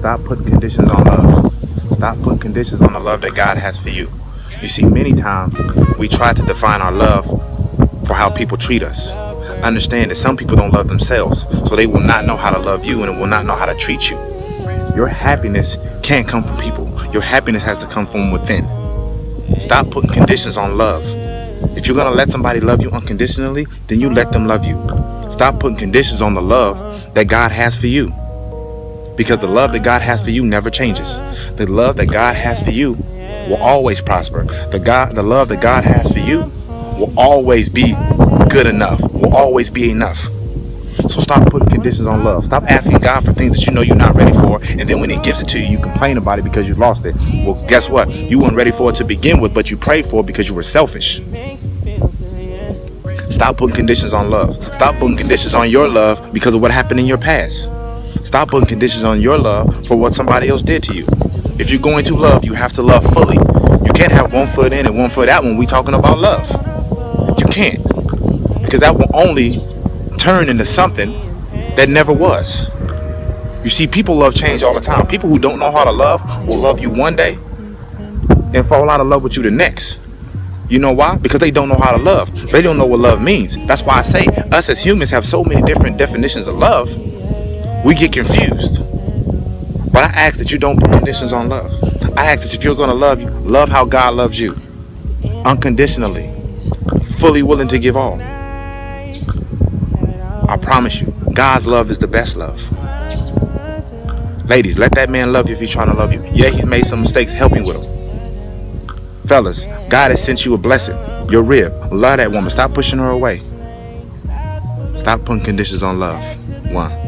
Stop putting conditions on love. Stop putting conditions on the love that God has for you. You see, many times we try to define our love for how people treat us. Understand that some people don't love themselves, so they will not know how to love you and will not know how to treat you. Your happiness can't come from people. Your happiness has to come from within. Stop putting conditions on love. If you're going to let somebody love you unconditionally, then you let them love you. Stop putting conditions on the love that God has for you. Because the love that God has for you never changes. The love that God has for you will always prosper. The love that God has for you will always be good enough, will always be enough. So stop putting conditions on love. Stop asking God for things that you know you're not ready for, and then when He gives it to you, you complain about it because you lost it. Well, guess what? You weren't ready for it to begin with, but you prayed for it because you were selfish. Stop putting conditions on love. Stop putting conditions on your love because of what happened in your past. Stop putting conditions on your love for what somebody else did to you. If you're going to love, you have to love fully. You can't have one foot in and one foot out when we're talking about love. You can't. Because that will only turn into something that never was. You see, people love change all the time. People who don't know how to love will love you one day and fall out of love with you the next. You know why? Because they don't know how to love. They don't know what love means. That's why I say us as humans have so many different definitions of love. We get confused. But I ask that you don't put conditions on love. I ask that if you're going to love you, love how God loves you. Unconditionally. Fully willing to give all. I promise you, God's love is the best love. Ladies, let that man love you if he's trying to love you. Yeah, he's made some mistakes. Help me with him. Fellas, God has sent you a blessing. Your rib. Love that woman. Stop pushing her away. Stop putting conditions on love. 1.